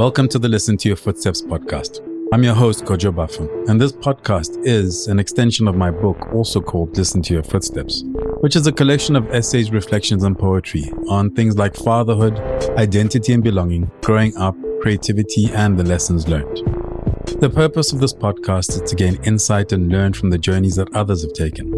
Welcome to the Listen to Your Footsteps podcast. I'm your host, Kojo Bafum, and this podcast is an extension of my book, also called Listen to Your Footsteps, which is a collection of essays, reflections, and poetry on things like fatherhood, identity and belonging, growing up, creativity, and the lessons learned. The purpose of this podcast is to gain insight and learn from the journeys that others have taken.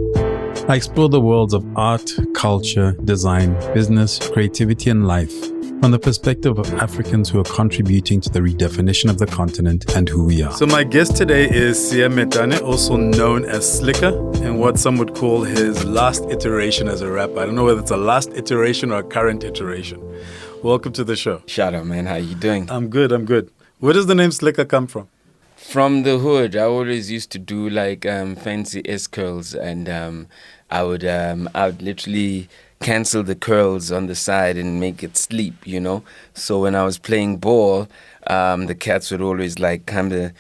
I explore the worlds of art, culture, design, business, creativity, and life from the perspective of Africans who are contributing to the redefinition of the continent and who we are. So my guest today is Metane, also known as Slikour, and what some would call his last iteration as a rapper. I don't know whether it's a last iteration or a current iteration. Welcome to the show. Shout out, man. How you doing? I'm good. Where does the name Slikour come from? From the hood. I always used to do like fancy S-curls, and I would literally cancel the curls on the side and make it sleep, you know. So when I was playing ball, the cats would always like kind of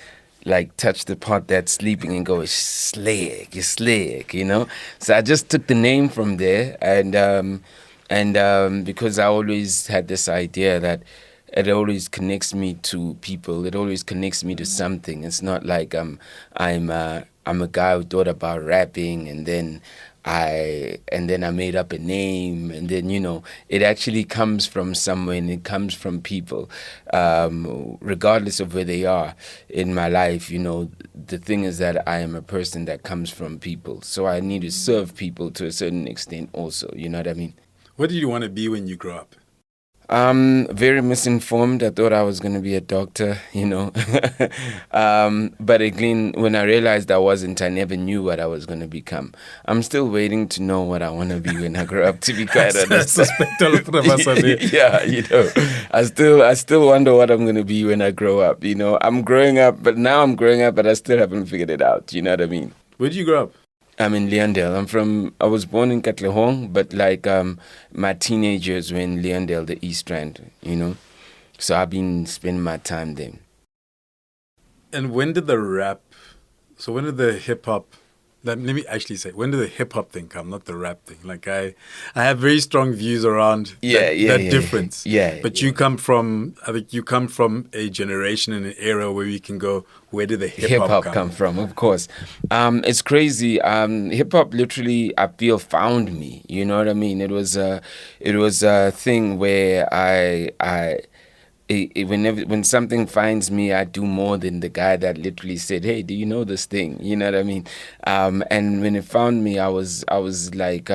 like touch the part that's sleeping and go, slick, you're slick, you know. So I just took the name from there, and because I always had this idea that it always connects me to people. It always connects me to something. It's not like I'm a guy who thought about rapping and then I made up a name, and then, you know, it actually comes from somewhere, and it comes from people, regardless of where they are in my life. You know, the thing is that I am a person that comes from people, so I need to serve people to a certain extent also, you know what I mean? What did you want to be when you grew up? Very misinformed. I thought I was going to be a doctor, you know. But again, when I realized I wasn't, I never knew what I was going to become. I'm still waiting to know what I want to be when I grow up, to be quite honest. I suspect all of us are there. Yeah, you know. I still wonder what I'm going to be when I grow up, you know. I'm growing up, but I still haven't figured it out, you know what I mean? Where did you grow up? I'm in Leondale. I was born in Katlehong, but like my teenage years were in Leondale, the East Rand, you know. So I've been spending my time there. And when did the hip hop, let me actually say, when did the hip hop thing come, not the rap thing? Like I have very strong views around that difference. Yeah. But you come from a generation and an era where we can go, where did the hip hop come from? Of course. It's crazy. Hip hop literally, I feel, found me. You know what I mean? It was a thing where when something finds me, I do more than the guy that literally said, "Hey, do you know this thing?" You know what I mean? And when it found me, I was like,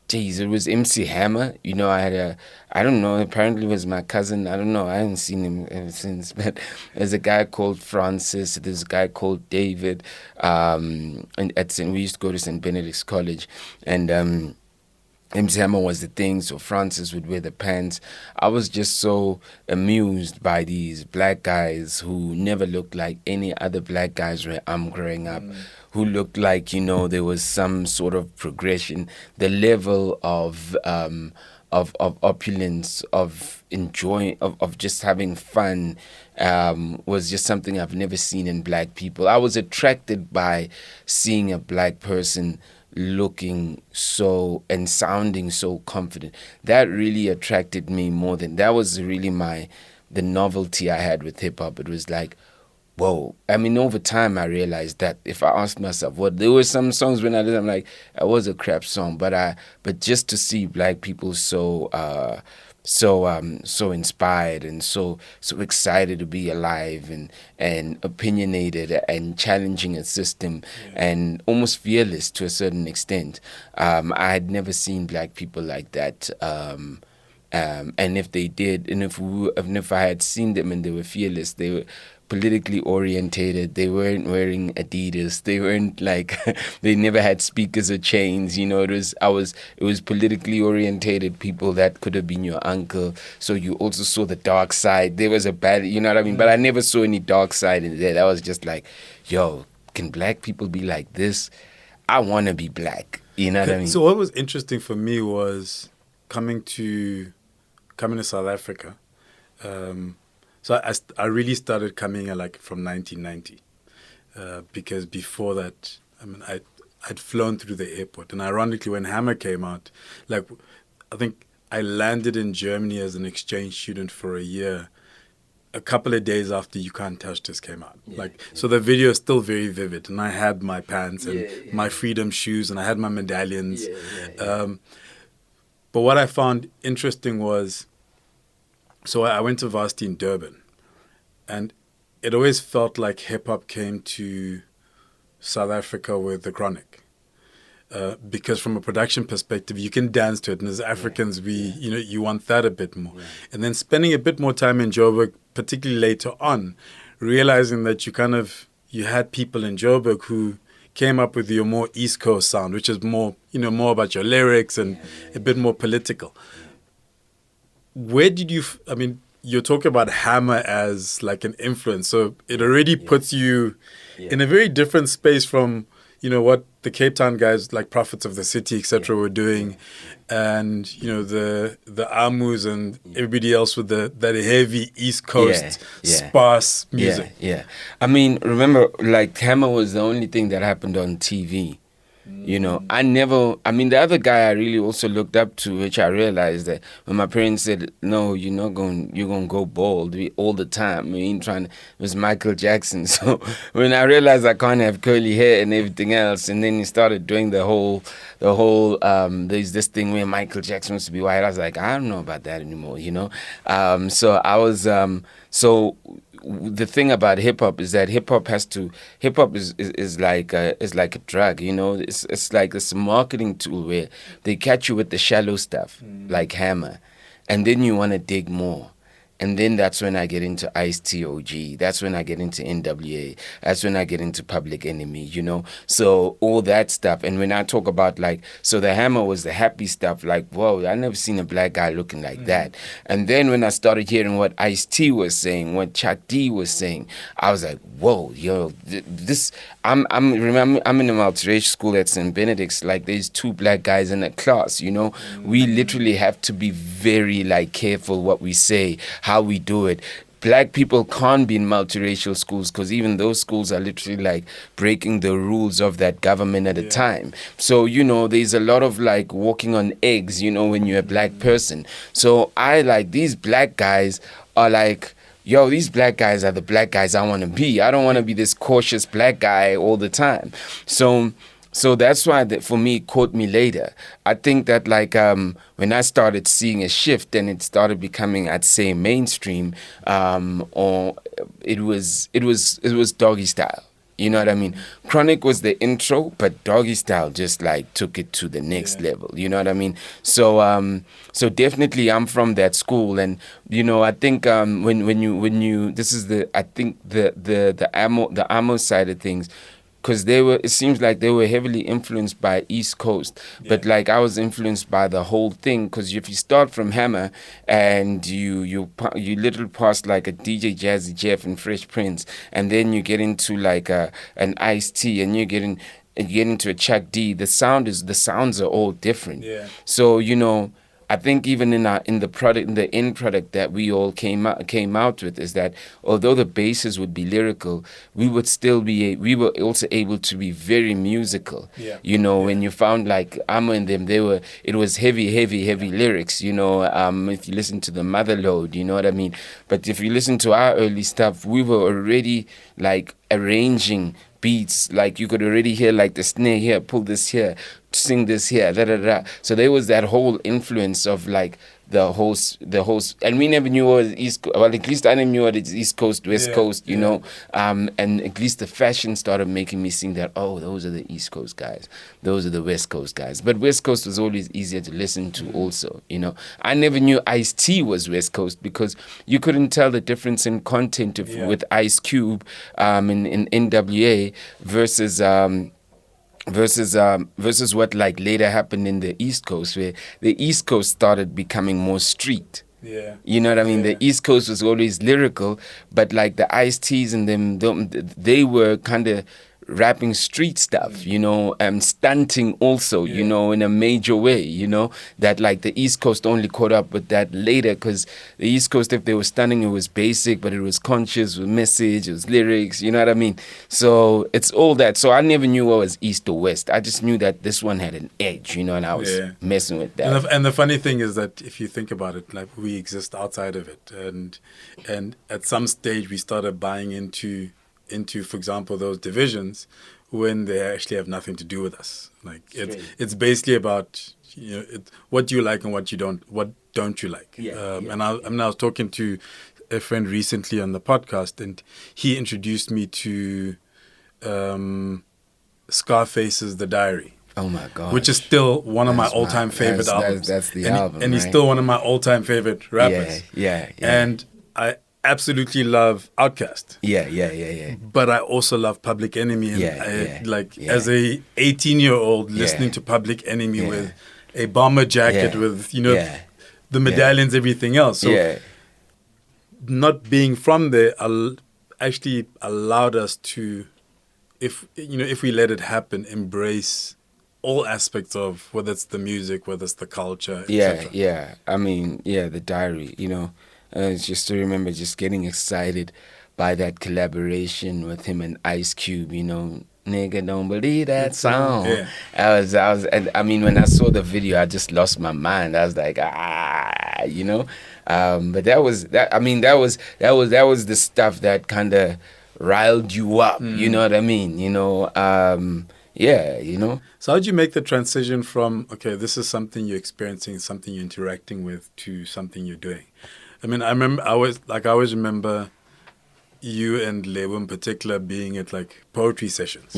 geez, it was MC Hammer. You know, I don't know, apparently it was my cousin. I don't know, I haven't seen him ever since. But there's a guy called Francis, there's a guy called David, and we used to go to St. Benedict's College, and MC Hammer was the thing, so Francis would wear the pants. I was just so amused by these black guys who never looked like any other black guys where I'm growing up, who looked like, you know, there was some sort of progression. The level of opulence, of enjoying, of just having fun, was just something I've never seen in black people. I was attracted by seeing a black person looking so and sounding so confident. That really attracted me more than that was really the novelty I had with hip hop. It was like, whoa. I mean, over time I realized that if I asked myself, there were some songs when I did, I'm like, it was a crap song, but just to see black people so inspired and so excited to be alive and opinionated and challenging a system, and almost fearless to a certain extent. I had never seen black people like that. And if they did, and if I had seen them and they were fearless, they were politically orientated. They weren't wearing Adidas. They weren't like they never had speakers or chains. You know, it was politically orientated people that could have been your uncle. So you also saw the dark side. There was a bad, you know what I mean? But I never saw any dark side in there. That was just like, yo, can black people be like this? I want to be black. You know what I mean? So what was interesting for me was coming to South Africa. So I really started coming like from 1990, because before that, I mean, I'd flown through the airport, and ironically, when Hammer came out, like I think I landed in Germany as an exchange student for a year, a couple of days after You Can't Touch This came out. So the video is still very vivid. And I had my pants and my Freedom shoes and I had my medallions. But what I found interesting was, so I went to varsity in Durban, and it always felt like hip hop came to South Africa with the Chronic. Because from a production perspective, you can dance to it, and as Africans, you want that a bit more. And then spending a bit more time in Joburg, particularly later on, realizing that you had people in Joburg who came up with your more East Coast sound, which is more about your lyrics and a bit more political. Where did you're talking about Hammer as like an influence, so it already puts you in a very different space from what the Cape Town guys like Prophets of the City, etc. were doing, and the Amus and everybody else with that heavy East Coast sparse music. I mean, remember, like, Hammer was the only thing that happened on TV. The other guy I really also looked up to, which I realized that when my parents said, no, you're going to go bald all the time. It was Michael Jackson. So when I realized I can't have curly hair and everything else, and then he started doing the whole, there's this thing where Michael Jackson wants to be white. I was like, I don't know about that anymore, So I was, the thing about hip hop is that hip hop is like a drug, It's like this marketing tool where they catch you with the shallow stuff, like Hammer, and then you want to dig more. And then that's when I get into Ice-T OG. That's when I get into NWA. That's when I get into Public Enemy, So all that stuff. And when I talk about so the Hammer was the happy stuff, whoa, I never seen a black guy looking like that. And then when I started hearing what Ice-T was saying, what Chuck D was saying, I was like, whoa, yo, this. I'm in a multiracial school at St. Benedict's. There's 2 black guys in a class. We literally have to be very careful what we say, how we do it. Black people can't be in multiracial schools because even those schools are literally breaking the rules of that government at the time. So, there's a lot of walking on eggs, when you're a black person. So these black guys are yo, these black guys are the black guys I want to be. I don't want to be this cautious black guy all the time. So that's why for me, it caught me later. I think that when I started seeing a shift and it started becoming, I'd say, mainstream, or it was Doggy Style. You know what I mean? Chronic was the intro, but Doggy Style just took it to the next level. You know what I mean? So definitely I'm from that school, and I think when you this is the ammo side of things. Because it seems like they were heavily influenced by East Coast, but I was influenced by the whole thing. Because if you start from Hammer and you literally pass a DJ Jazzy Jeff and Fresh Prince, and then you get into an Ice-T, and you get into a Chuck D, the sounds are all different. So I think even in the end product that we all came out with is that although the bases would be lyrical, we were also able to be very musical. When you found Amma and them, it was heavy lyrics. If you listen to the Motherload, you know what I mean. But if you listen to our early stuff, we were already arranging beats, you could already hear the snare here, pull this here, sing this here, da da da. So there was that whole influence of the whole, and we never knew what East Coast. Well, at least I never knew what it's East Coast, West Coast, and at least the fashion started making me think that, oh, those are the East Coast guys, those are the West Coast guys. But West Coast was always easier to listen to, also. I never knew Ice-T was West Coast because you couldn't tell the difference in content with Ice Cube in NWA versus what later happened in the East Coast, where the East Coast started becoming more street. You know what I mean? The East Coast was always lyrical, but the Ice-T's and them, they were kind of rapping street stuff, you know, stunting also, you know, in a major way, you know, that like the East Coast only caught up with that later, because the East Coast, if they were stunning, it was basic, but it was conscious, with message, it was lyrics, you know what I mean? So it's all that. So I never knew what was East or West. I just knew that this one had an edge, you know, and I was messing with that. And the funny thing is that if you think about it, like we exist outside of it, and at some stage we started buying into, for example, those divisions when they actually have nothing to do with us. Like it's basically about, you know, what do you like and what don't you like. And I was talking to a friend recently on the podcast, and he introduced me to Scarface's The Diary. Oh my God! Which is still one of my all-time favorite albums. That's the album, and he's still one of my all-time favorite rappers. Yeah. And I absolutely love Outkast. Yeah. But I also love Public Enemy. And as a 18-year-old listening to Public Enemy with a bomber jacket with, you know, the medallions, everything else. So not being from there actually allowed us to, if we let it happen, embrace all aspects of whether it's the music, whether it's the culture, etc. I mean, The Diary, you know, just to remember just getting excited by that collaboration with him and Ice Cube, you know, nigga don't believe that song. I was, and I mean, when I saw the video, I just lost my mind. I was like, you know, but that was the stuff that kind of riled you up. You know what I mean? You know, you know. So how did you make the transition from, okay, this is something you're experiencing, something you're interacting with, to something you're doing? I mean, I always remember you and Lebo in particular being at like poetry sessions.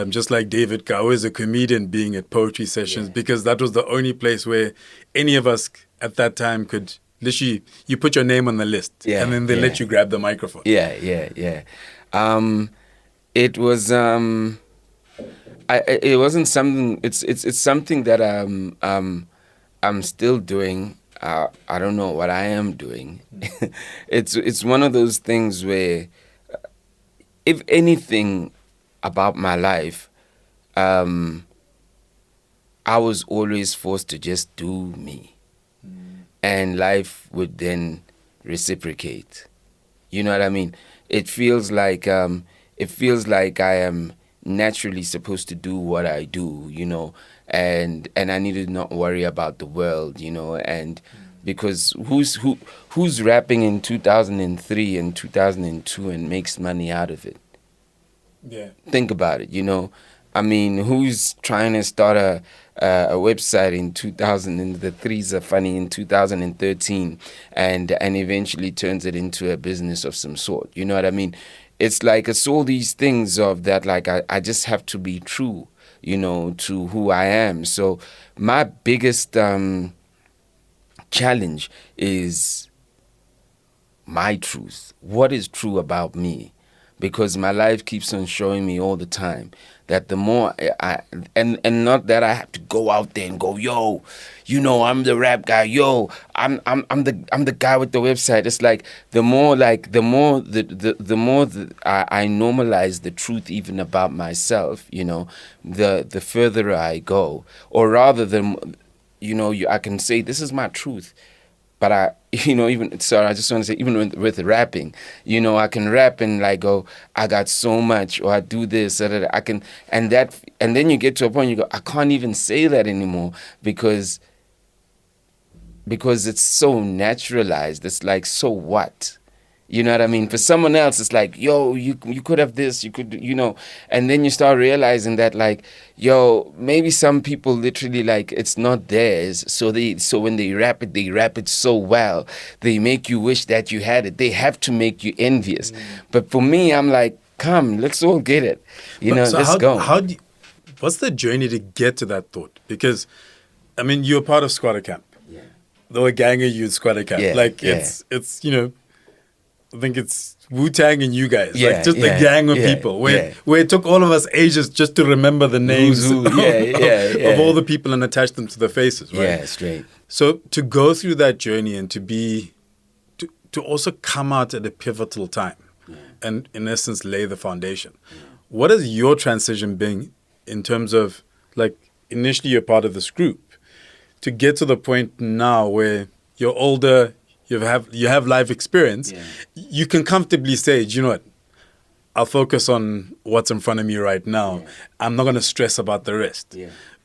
Just like David Gower is a comedian being at poetry sessions, because that was the only place where any of us at that time could literally, you put your name on the list and then they let you grab the microphone. It was it wasn't something. It's something that I'm still doing. I don't know what I am doing. It's one of those things where, if anything about my life, I was always forced to just do me, and life would then reciprocate. You know what I mean? It feels like I am naturally supposed to do what I do, you know, and I need to not worry about the world, you know, and because who's rapping in 2003 and 2002 and makes money out of it? Think about it, you know. I mean, who's trying to start a website in 2000, and the threes are funny, in 2013, and eventually turns it into a business of some sort? You know what I mean? It's like, it's all these things of that, like I just have to be true, you know, to who I am. So my biggest challenge is my truth. What is true about me? Because my life keeps on showing me all the time that the more and not that I have to go out there and go, yo, you know, I'm the rap guy, yo, I'm the guy with the website. It's like the more I normalize the truth even about myself, you know, the further I go, or rather I can say this is my truth. But I just want to say, even with rapping, you know, I can rap and like go, I got so much, or I do this, or that I can, and then you get to a point you go, I can't even say that anymore because it's so naturalized. It's like, so what? You know what I mean? For someone else, it's like, yo, you could have this, you could, you know, and then you start realizing that, like, yo, maybe some people literally, like, it's not theirs. So when they rap it so well, they make you wish that you had it. They have to make you envious. But for me, I'm like, come, let's all get it. Let's go. What's the journey to get to that thought? Because, I mean, you're part of Squatter Camp. Yeah. There were a gang of you at Squatter Camp. Yeah, like, it's you know, I think it's Wu-Tang and you guys, like just a gang of people. Where it took all of us ages just to remember the names of all the people and attach them to the faces, right? Yeah, straight. So to go through that journey and to also come out at a pivotal time and in essence lay the foundation. what has your transition been in terms of, like, initially you're part of this group to get to the point now where you're older, you have life experience, you can comfortably say, "Do you know what? I'll focus on what's in front of me right now. I'm not going to stress about the rest."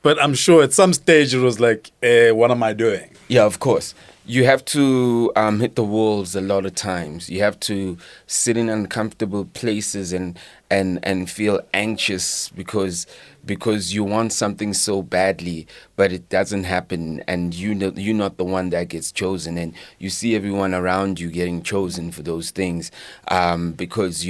But I'm sure at some stage it was like, what am I doing? Yeah, of course. You have to hit the walls a lot of times. You have to sit in uncomfortable places and feel anxious because you want something so badly, but it doesn't happen, and you're not the one that gets chosen, and you see everyone around you getting chosen for those things, because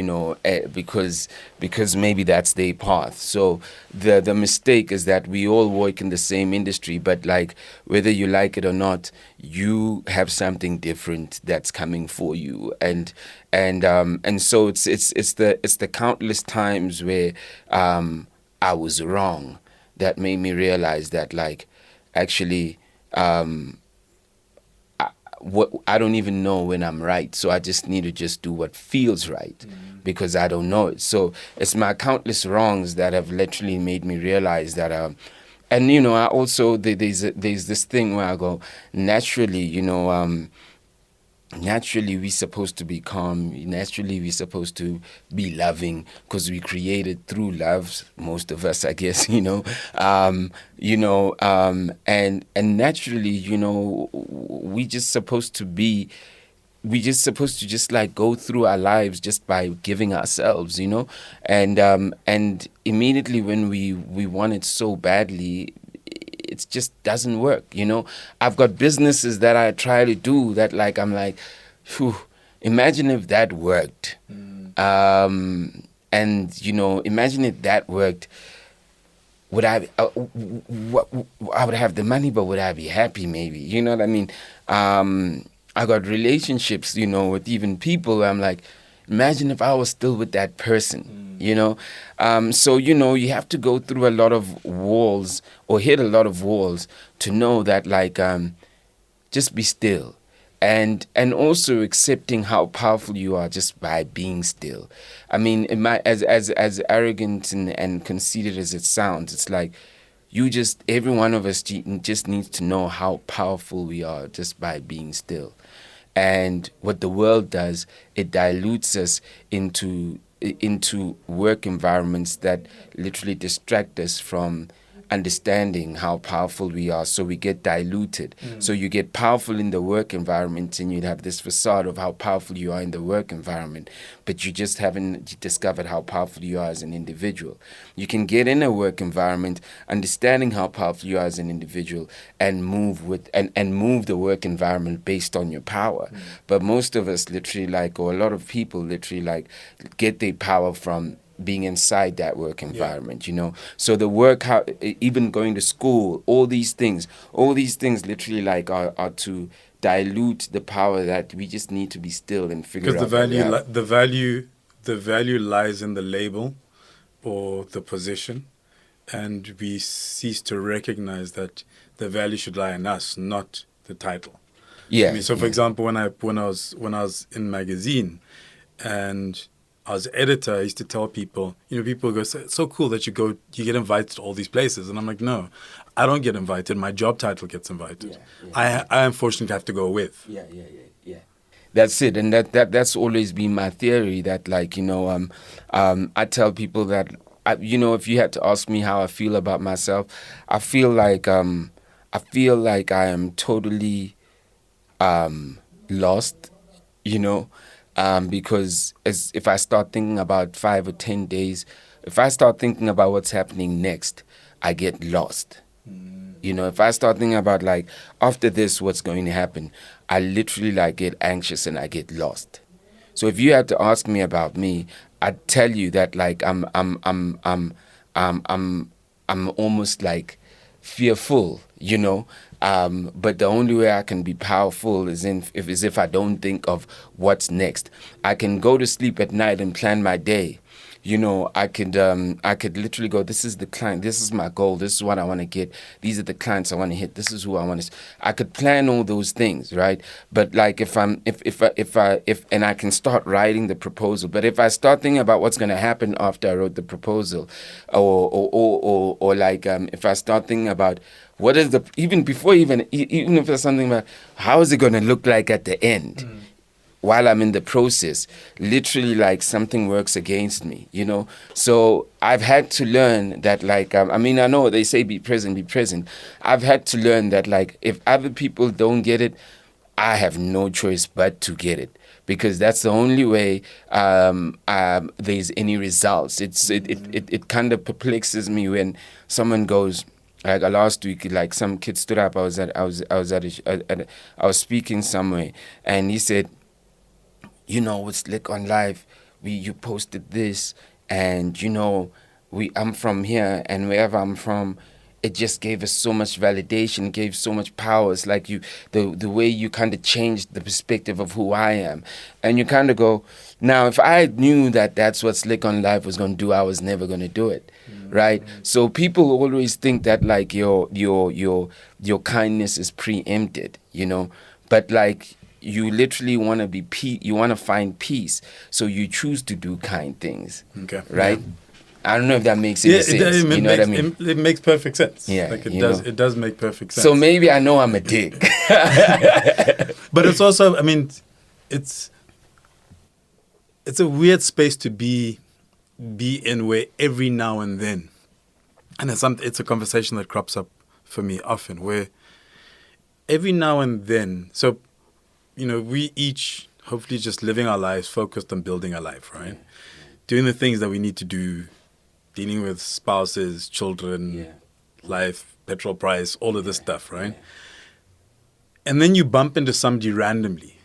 because maybe that's their path. So the mistake is that we all work in the same industry, but like whether you like it or not, you have something different that's coming for you, and so it's the countless times where I was wrong that made me realize that, like, actually, I don't even know when I'm right, so I just need to just do what feels right, because I don't know it. So it's my countless wrongs that have literally made me realize that. And I also there's this thing where I go, naturally, naturally we're supposed to be calm. Naturally we're supposed to be loving because we created through love, most of us, I guess. And naturally, we just supposed to be. We just supposed to just like go through our lives just by giving ourselves, and immediately when we want it so badly, it just doesn't work. I've got businesses that I try to do that, like, I'm like, phew, imagine if that worked. And imagine if that worked. Would I would have the money, but would I be happy? Maybe, you know what I mean? I got relationships, with even people where I'm like, imagine if I was still with that person, So, you have to go through a lot of walls or hit a lot of walls to know that, like, just be still. And also accepting how powerful you are just by being still. I mean, as arrogant and conceited as it sounds, it's like, every one of us just needs to know how powerful we are just by being still. And what the world does, it dilutes us into work environments that literally distract us from understanding how powerful we are, so we get diluted. So you get powerful in the work environment, and you'd have this facade of how powerful you are in the work environment, but you just haven't discovered how powerful you are as an individual. You can get in a work environment understanding how powerful you are as an individual and move move the work environment based on your power. But most of us literally, like, or a lot of people literally, like, get their power from being inside that work environment, So the work, how, even going to school, all these things literally, like, are to dilute the power that we just need to be still and figure out. Because the value lies in the label or the position, and we cease to recognize that the value should lie in us, not the title. Yeah. I mean, so for example, when I was in magazine and I was editor, I used to tell people, people go, "It's so cool that you get invited to all these places." And I'm like, no, I don't get invited. My job title gets invited. I unfortunately have to go with. Yeah. That's it. And that's always been my theory, that, like, I tell people that, if you had to ask me how I feel about myself, I feel like I am totally lost, because if I start thinking about 5 or 10 days, if I start thinking about what's happening next, I get lost. If I start thinking about, like, after this, what's going to happen, I literally, like, get anxious and I get lost. So if you had to ask me about me, I'd tell you that, like, I'm almost, like, fearful, but the only way I can be powerful is if I don't think of what's next. I can go to sleep at night and plan my day, I could literally go, this is the client, this is my goal, this is what I want to get, these are the clients I want to hit, this is who I want to. I could plan all those things, right? But like if and I can start writing the proposal. But if I start thinking about what's going to happen after I wrote the proposal, or like if I start thinking about what is even if there's something about how is it going to look like at the end. While I'm in the process, literally like something works against me, So I've had to learn that like, I know they say be present, be present. I've had to learn that like, if other people don't get it, I have no choice but to get it. Because that's the only way there's any results. It kind of perplexes me when someone goes, like last week, like some kid stood up. I was speaking somewhere, and he said, with Slick on Live, you posted this, and I'm from here, and wherever I'm from, it just gave us so much validation, gave so much power. It's like the way you kind of changed the perspective of who I am, and you kind of go, now if I knew that that's what Slick on Live was going to do, I was never going to do it. Right, so people always think that like your kindness is preempted, but like you literally want to be you want to find peace, so you choose to do kind things. Okay, right. Yeah. I don't know if that makes any sense. What I mean? It makes perfect sense. Yeah, like it does. It does make perfect sense. So maybe I know I'm a dick, but it's also, it's a weird space to be in, where every now and then, and it's a conversation that crops up for me often, where every now and then, so we each hopefully just living our lives focused on building our life, right? Doing the things that we need to do, dealing with spouses, children, life, petrol price, all of this stuff, right? And then you bump into somebody randomly,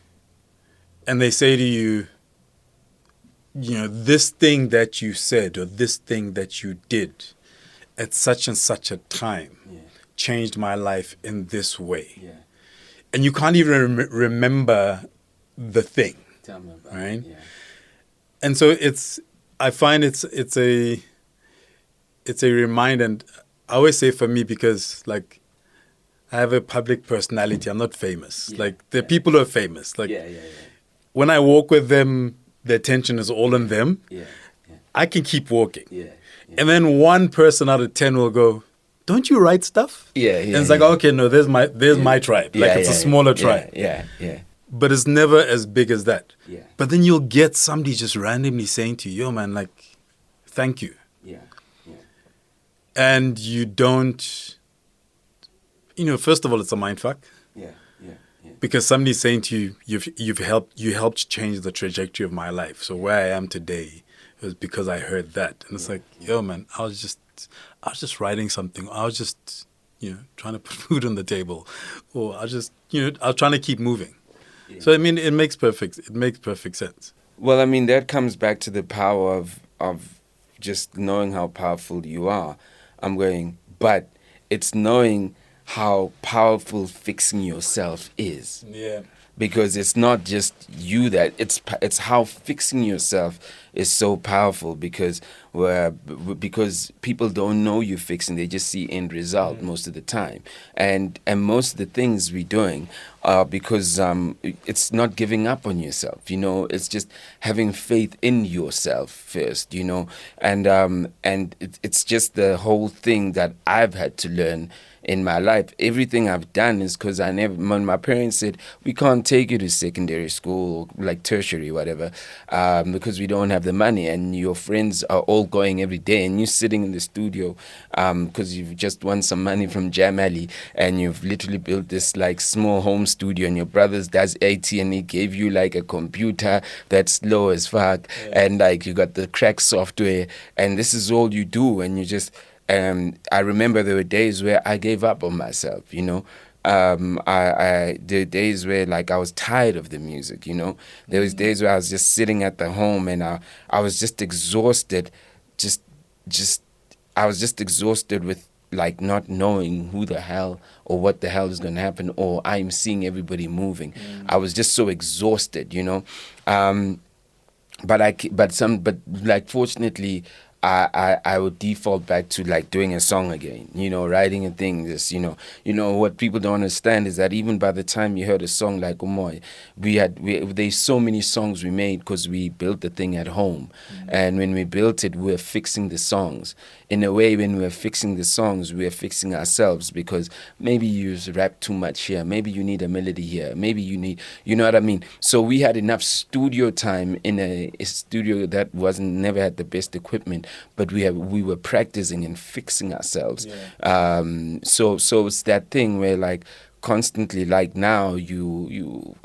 and they say to you, this thing that you said or this thing that you did at such and such a time changed my life in this way. Yeah. And you can't even remember the thing. Tell me about right? it. Yeah. And so I find it's a reminder, and I always say for me, because like I have a public personality, I'm not famous. Like there are people who are famous. Like when I walk with them, the attention is all on them. I can keep walking. And then one person out of 10 will go, don't you write stuff? And it's like, okay, no, there's my tribe. Like it's a smaller tribe. But it's never as big as that. But then you'll get somebody just randomly saying to you, yo, man, like, thank you. And you don't, first of all, it's a mindfuck. Because somebody's saying to you, you helped change the trajectory of my life. So where I am today is because I heard that. And it's like, yo, man, I was just writing something. I was just, trying to put food on the table, or I was just, I was trying to keep moving. So it makes perfect sense. Well, that comes back to the power of just knowing how powerful you are. But it's knowing how powerful fixing yourself is. Because it's not just you it's how fixing yourself is so powerful, because people don't know you fixing, they just see end result most of the time, and most of the things we're doing are because it's not giving up on yourself, it's just having faith in yourself first, and it's just the whole thing that I've had to learn in my life. Everything I've done is because when my parents said, we can't take you to secondary school, like tertiary, whatever, because we don't have the money, and your friends are all going every day, and you're sitting in the studio because you've just won some money from Jam Alley, and you've literally built this like small home studio, and your brother's does IT, and he gave you like a computer that's slow as fuck, and like you got the crack software, and this is all you do, and you just... I remember there were days where I gave up on myself, there were days where like I was tired of the music, There was days where I was just sitting at the home, and I was just exhausted, I was just exhausted with like not knowing who the hell or what the hell is going to happen, or I'm seeing everybody moving. I was just so exhausted, but like fortunately, I would default back to like doing a song again, writing a thing. This, what people don't understand is that even by the time you heard a song like Umoy, there's so many songs we made because we built the thing at home, and when we built it, we were fixing the songs. In a way, when we were fixing the songs, we were fixing ourselves because maybe you rap too much here, maybe you need a melody here, maybe you need, you know what I mean. So we had enough studio time in a studio that wasn't never had the best equipment, but we were practicing and fixing ourselves. So it's that thing where like constantly, like now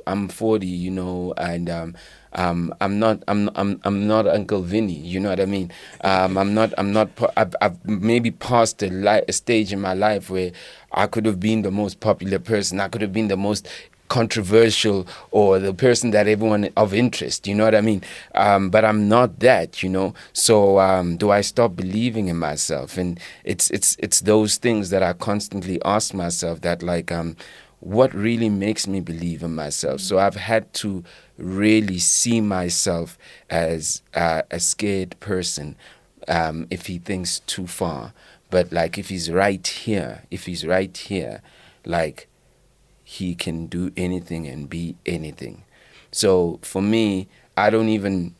I'm 40, and I'm not Uncle Vinny, you know what I mean. I've maybe passed a stage in my life where I could have been the most popular person, I could have been the most controversial or the person that everyone of interest, you know what I mean. But I'm not that, so do I stop believing in myself? And it's those things that I constantly ask myself, that like what really makes me believe in myself. So I've had to really see myself as a scared person if he thinks too far. But like if he's right here, like he can do anything and be anything. So for me, I don't even,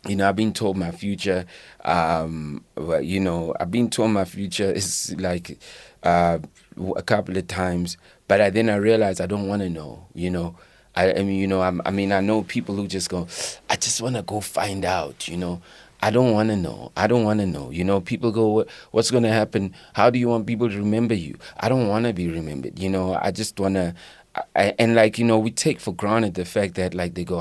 I've been told my future, I've been told my future is like a couple of times, but then I realized I don't want to know, I know people who just go, I just want to go find out, I don't want to know. I don't want to know. People go, what's going to happen? How do you want people to remember you? I don't want to be remembered. I just want to, and like, we take for granted the fact that like they go,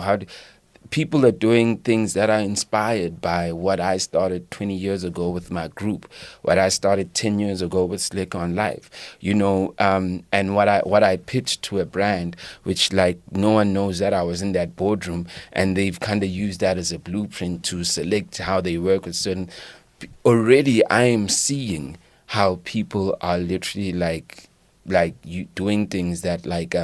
people are doing things that are inspired by what I started 20 years ago with my group, what I started 10 years ago with Slikour Live, and what I pitched to a brand, which like no one knows that I was in that boardroom, and they've kind of used that as a blueprint to select how they work with certain. Already, I am seeing how people are literally like you doing things that like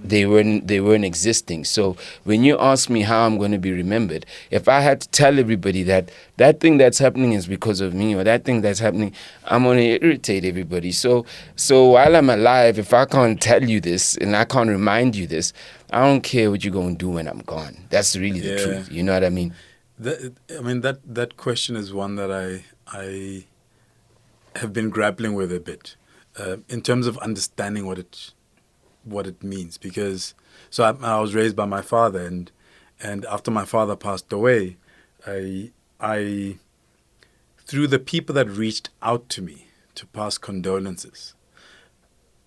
they weren't existing. So when you ask me how I'm going to be remembered, if I had to tell everybody that thing that's happening is because of me, or that thing that's happening, I'm going to irritate everybody. So while I'm alive, if I can't tell you this and I can't remind you this, I don't care what you're going to do when I'm gone. That's really the truth. You know what I mean? That question is one that I have been grappling with a bit in terms of understanding what it means, because I was raised by my father, and after my father passed away, I through the people that reached out to me to pass condolences,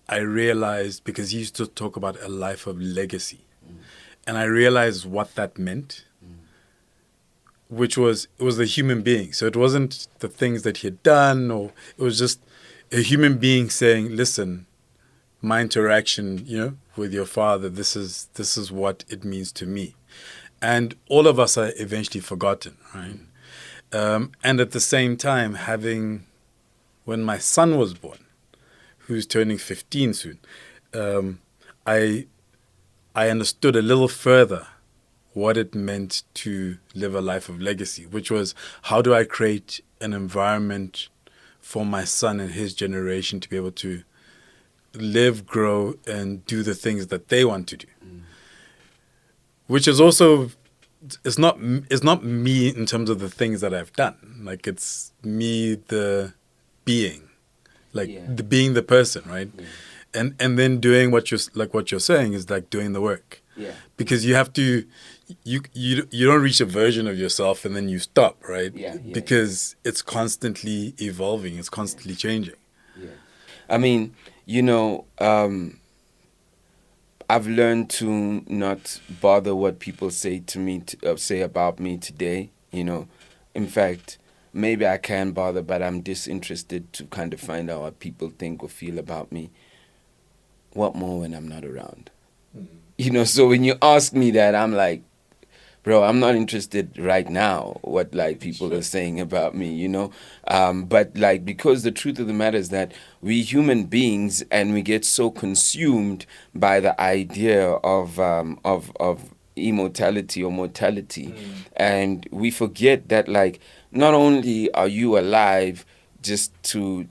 I realized, because he used to talk about a life of legacy, and I realized what that meant, which was, it was a human being. So it wasn't the things that he had done, or it was just a human being saying, listen, my interaction, with your father, this is what it means to me. And all of us are eventually forgotten, right? And at the same time, when my son was born, who's turning 15 soon, I understood a little further what it meant to live a life of legacy, which was, how do I create an environment for my son and his generation to be able to live, grow, and do the things that they want to do. Which is also, it's not me in terms of the things that I've done. Like, it's me, the being, the being the person, right? Yeah. And then doing what you're saying is like doing the work. Yeah. Because you have to, you don't reach a version of yourself and then you stop, right? Yeah. Because it's constantly evolving, it's constantly changing. Yeah. I mean, I've learned to not bother what people say to me, say about me today. In fact, maybe I can bother, but I'm disinterested to kind of find out what people think or feel about me. What more when I'm not around? Mm-hmm. So when you ask me that, I'm like, bro, I'm not interested right now what like people are saying about me, but like, because the truth of the matter is that we human beings, and we get so consumed by the idea of immortality or mortality, and we forget that like not only are you alive just to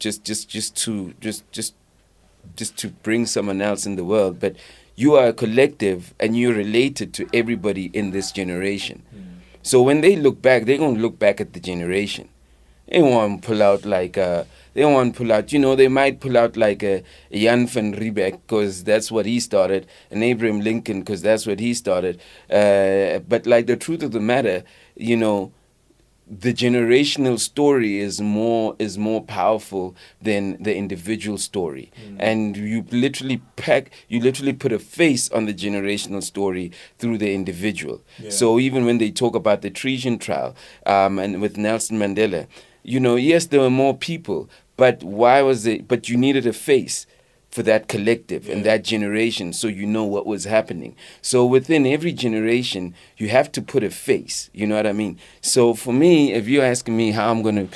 bring someone else in the world, but you are a collective and you're related to everybody in this generation. So when they look back, they're going to look back at the generation. They won't pull out like they might pull out like a Jan van Riebeck because that's what he started, and Abraham Lincoln because that's what he started. But like the truth of the matter, the generational story is more powerful than the individual story. And you literally put a face on the generational story through the individual. So even when they talk about the treason trial and with Nelson Mandela, yes, there were more people, but but you needed a face for that collective and that generation, so what was happening. So within every generation, you have to put a face. You know what I mean? So for me, if you're asking me how I'm gonna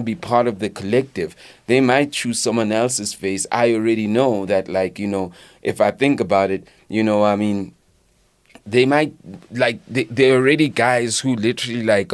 be part of the collective, they might choose someone else's face. I already know that, if I think about it, they might they're already guys who literally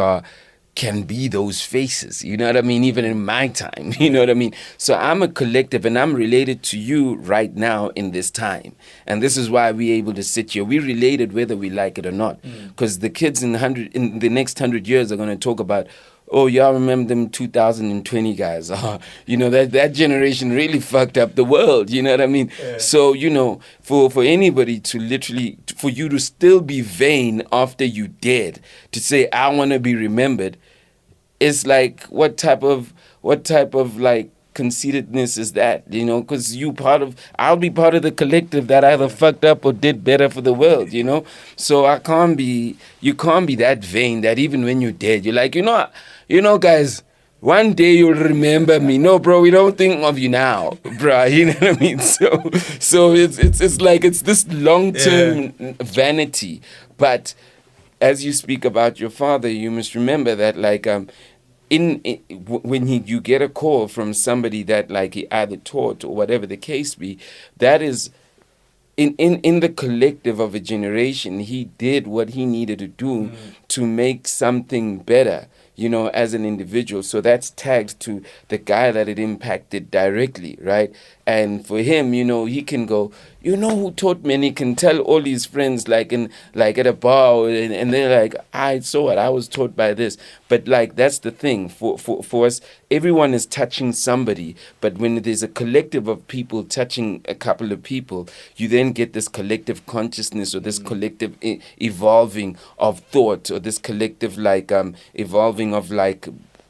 can be those faces, you know what I mean? Even in my time, you know what I mean? So I'm a collective and I'm related to you right now in this time. And this is why we're able to sit here. We're related whether we like it or not. Because the kids in the next 100 years are going to talk about, oh, y'all remember them 2020 guys. That generation really fucked up the world, you know what I mean? Yeah. So, for anybody to literally, for you to still be vain after you dead, to say, I want to be remembered, it's like, what type of conceitedness is that, because I'll be part of the collective that either fucked up or did better for the world, So you can't be that vain that even when you're dead, you're like, guys, one day you'll remember me. No, bro, we don't think of you now, bro. You know what I mean? So it's like it's this long-term vanity. But as you speak about your father, you must remember that when you get a call from somebody that he either taught or whatever the case be, that is in the collective of a generation, he did what he needed to do to make something better, as an individual. So that's tagged to the guy that it impacted directly, right? And for him, he can go, who taught me? And he can tell all his friends, at a bar, and they're like, I saw what I was taught by this. But that's the thing for us. Everyone is touching somebody, but when there's a collective of people touching a couple of people, you then get this collective consciousness or this collective evolving of thought, or this collective evolving of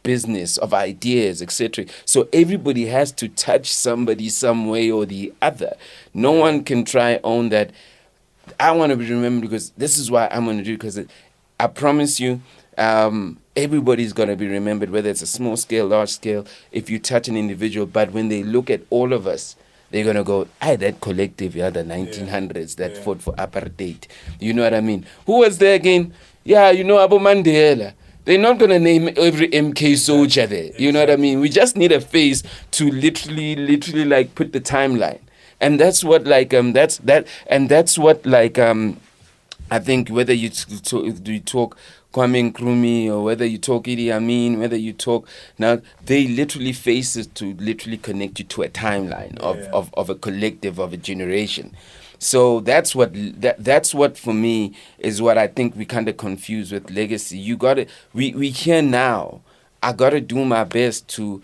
business, of ideas, etc. So everybody has to touch somebody some way or the other. No one can try own that I want to be remembered because this is why I'm going to do it, because I promise you, everybody's going to be remembered, whether it's a small scale, large scale, if you touch an individual. But when they look at all of us, they're going to go, that collective, the 1900s that fought for apartheid. You know what I mean? Who was there again? Abu Mandela. They're not going to name every MK soldier there. You know what I mean? We just need a face to literally put the timeline. And that's what I think whether you talk Kwame Nkrumah or whether you talk Idi Amin, whether you talk now, they literally faces to literally connect you to a timeline of a collective, of a generation. So that's what for me is what I think we kind of confuse with legacy. You got to we here now. I got to do my best to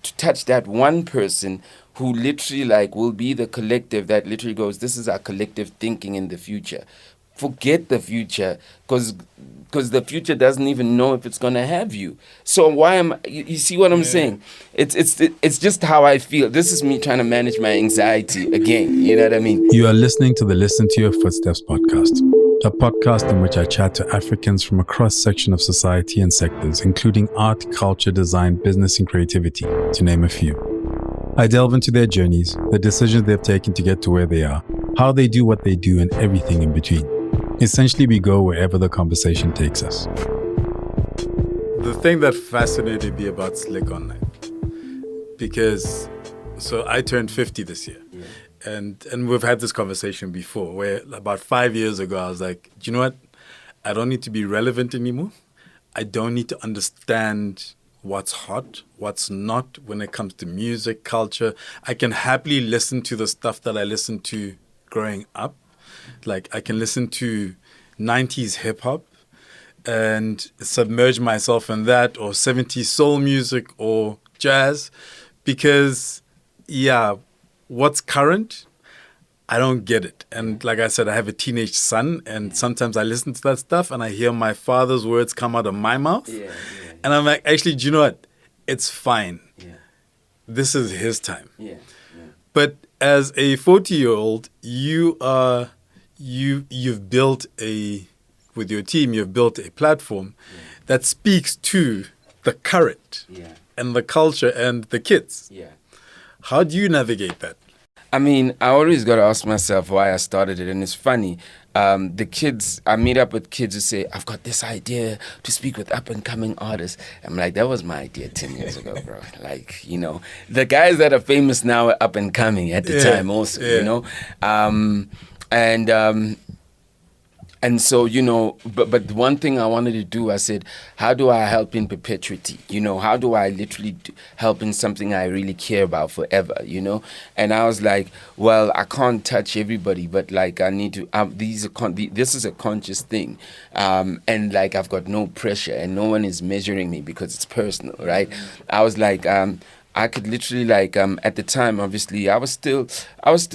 touch that one person who literally will be the collective that literally goes, this is our collective thinking in the future. Forget the future, because the future doesn't even know if it's going to have you. So you see what I'm saying? It's just how I feel. This is me trying to manage my anxiety again. You know what I mean? You are listening to the Listen to Your Footsteps podcast, a podcast in which I chat to Africans from a cross-section of society and sectors, including art, culture, design, business, and creativity, to name a few. I delve into their journeys, the decisions they've taken to get to where they are, how they do what they do, and everything in between. Essentially, we go wherever the conversation takes us. The thing that fascinated me about Slikour, because I turned 50 this year. and we've had this conversation before, where about 5 years ago I was like, do you know what? I don't need to be relevant anymore. I don't need to understand what's hot, what's not when it comes to music, culture. I can happily listen to the stuff that I listened to growing up. Like I can listen to 90s hip hop and submerge myself in that, or 70s soul music or jazz, because yeah, what's current, I don't get it. And like I said, I have a teenage son, and sometimes I listen to that stuff and I hear my father's words come out of my mouth. And I'm like, actually, do you know what? It's fine. This is his time. But as a 40-year-old, you've built with your team, you've built a platform that speaks to the current and the culture and the kids. How do you navigate that? I mean, I always got to ask myself why I started it. And it's funny. The kids, I meet up with kids who say, I've got this idea to speak with up-and-coming artists. I'm like, that was my idea 10 years ago, bro. Like, you know, the guys that are famous now are up-and-coming at the time also, you know. And so, you know, but one thing I wanted to do, I said, how do I help in perpetuity? You know, how do I literally help in something I really care about forever, you know? And I was like, well, I can't touch everybody, but like I need to, this is a conscious thing. And like I've got no pressure and no one is measuring me because it's personal, right? I was like, I could literally like at the time, obviously I was still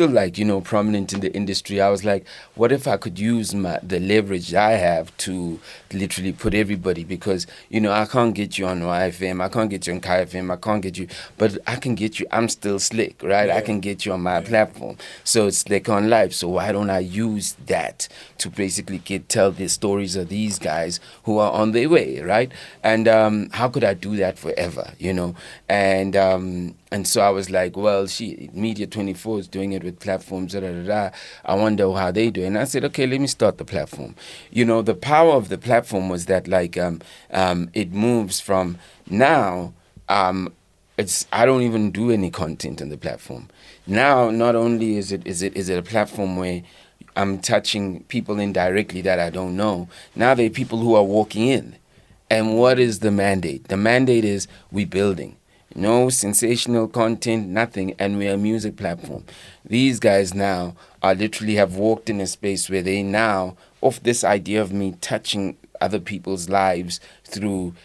like, you know, prominent in the industry. I was like, what if I could use the leverage I have to literally put everybody, because, you know, I can't get you on YFM, I can't get you on KFM, I can't get you, but I can get you. I'm still Slick, right? I can get you on my platform. So it's Slick on Live. So why don't I use that to basically tell the stories of these guys who are on their way, right? And how could I do that forever, you know? And so I was like, well, Media 24 is doing it with platforms, I wonder how they do it. And I said, okay, let me start the platform. You know, the power of the platform was that like it moves from now, I don't even do any content on the platform. Now, not only is it a platform where I'm touching people indirectly that I don't know, now there are people who are walking in. And what is the mandate? The mandate is we building. No sensational content, nothing, and we're a music platform. These guys now are literally have walked in a space where they now, off this idea of me touching other people's lives through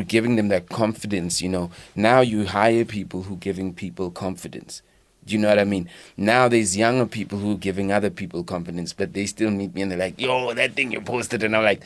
giving them that confidence, you know, now you hire people who giving people confidence. Do you know what I mean? Now there's younger people who are giving other people confidence, but they still meet me and they're like, yo, that thing you posted, and I'm like,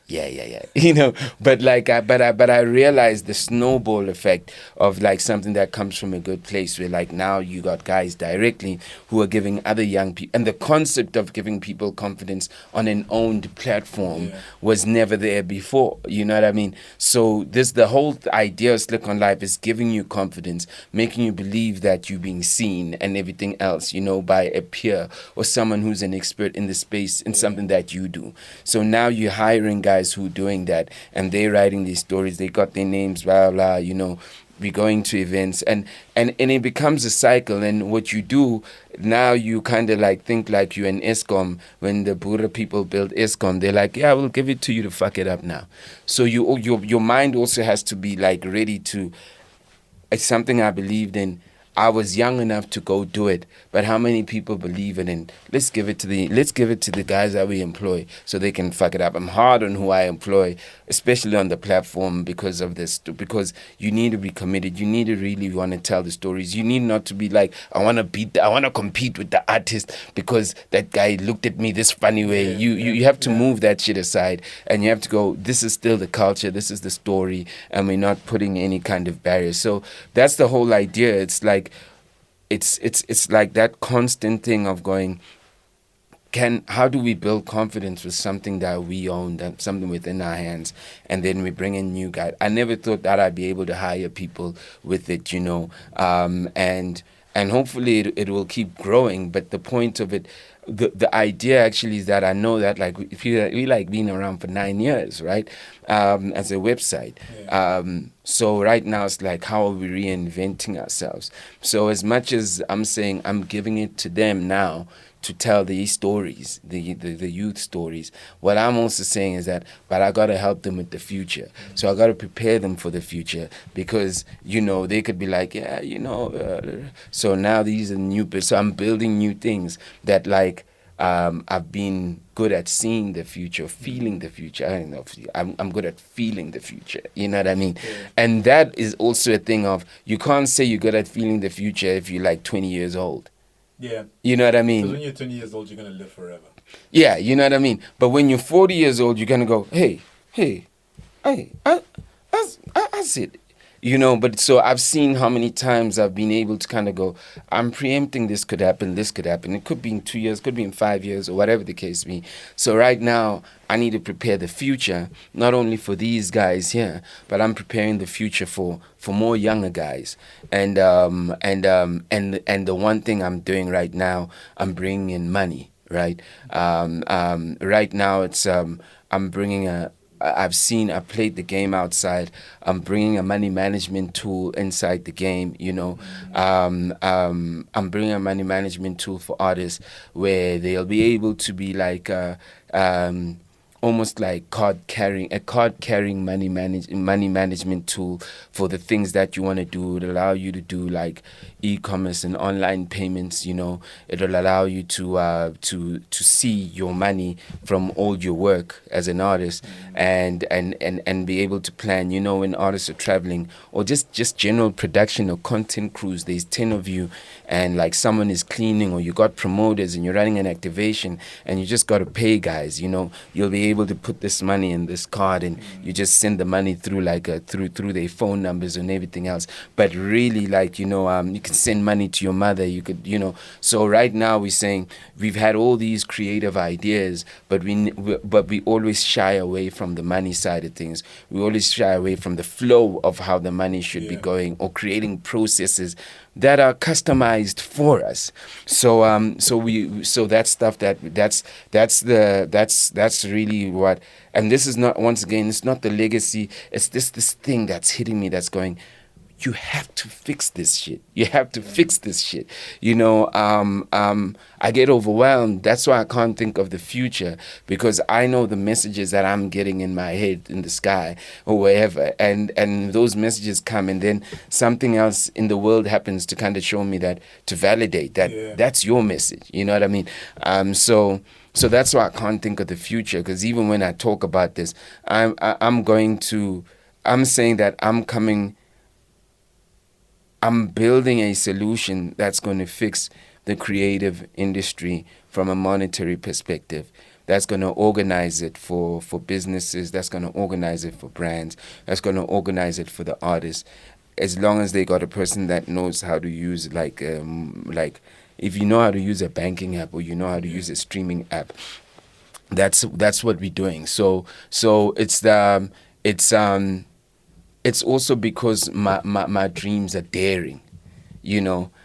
yeah, you know, but I realized the snowball effect of like something that comes from a good place, where like now you got guys directly who are giving other young people, and the concept of giving people confidence on an owned platform was never there before, you know what I mean? So the whole idea of Slick on Life is giving you confidence, making you believe that you're being seen and everything else, you know, by a peer or someone who's an expert in the space in something that you do. So now you're hiring guys who are doing that, and they're writing these stories, they got their names, blah blah, you know, we're going to events, and it becomes a cycle. And what you do now, you kind of like think like you're an ESCOM. When the Buddha people build ESCOM, they're like, yeah, we'll give it to you to fuck it up now. So your mind also has to be like ready to, it's something I believed in. I was young enough to go do it, but how many people believe it? And let's give it to the guys that we employ so they can fuck it up. I'm hard on who I employ, especially on the platform, because of this. Because you need to be committed. You need to really want to tell the stories. You need not to be like, I want to compete with the artist because that guy looked at me this funny way. You have to move that shit aside, and you have to go, this is still the culture, this is the story, and we're not putting any kind of barriers. So that's the whole idea. It's like, it's like that constant thing of going, how do we build confidence with something that we own, that something within our hands, and then we bring in new guys. I never thought that I'd be able to hire people with it, you know, and hopefully it will keep growing. But the point of it, the idea actually is that I know that like we like being around for 9 years, right? As a website. So right now it's like, how are we reinventing ourselves? So as much as I'm saying I'm giving it to them now to tell these stories, the youth stories, what I'm also saying is that, but I got to help them with the future. So I got to prepare them for the future, because, they could be like, yeah, so now these are new, so I'm building new things that like, I've been good at seeing the future, feeling the future. I don't know. I'm good at feeling the future. You know what I mean? Yeah. And that is also a thing of, you can't say you're good at feeling the future if you're like 20 years old. Yeah. You know what I mean? Because when you're 20 years old, you're going to live forever. Yeah, you know what I mean? But when you're 40 years old, you're going to go, hey, I said, but so I've seen how many times I've been able to kind of go, I'm preempting this could happen. It could be in 2 years, could be in 5 years, or whatever the case be. So right now, I need to prepare the future, not only for these guys here, but I'm preparing the future for more younger guys. And the one thing I'm doing right now, I'm bringing in money, right? Right now, it's I'm bringing I played the game outside. I'm bringing a money management tool inside the game, I'm bringing a money management tool for artists where they'll be able to be like, almost like card carrying money management tool for the things that you want to do. It'll allow you to do like e-commerce and online payments. It'll allow you to see your money from all your work as an artist, and be able to plan. When artists are traveling or just general production or content crews, there's 10 of you, and like someone is cleaning, or you got promoters and you're running an activation, and you just got to pay guys. You'll be able to put this money in this card, and you just send the money through like through their phone numbers and everything else. But really, like, you can send money to your mother. You could, So right now we're saying we've had all these creative ideas, but we always shy away from the money side of things. We always shy away from the flow of how the money should be going, or creating processes that are customized for us. So that's stuff that's really what. And this is not, once again, it's not the legacy. It's this thing that's hitting me, that's going, you have to fix this shit. You have to fix this shit. I get overwhelmed. That's why I can't think of the future, because I know the messages that I'm getting in my head, in the sky, or wherever. And those messages come, and then something else in the world happens to kind of show me that, to validate that that's your message. You know what I mean? So that's why I can't think of the future, because even when I talk about this, I'm saying that I'm building a solution that's going to fix the creative industry from a monetary perspective. That's going to organize it for businesses. That's going to organize it for brands. That's going to organize it for the artists. As long as they got a person that knows how to use, like if you know how to use a banking app, or you know how to use a streaming app, that's what we're doing. So it's also because my dreams are daring.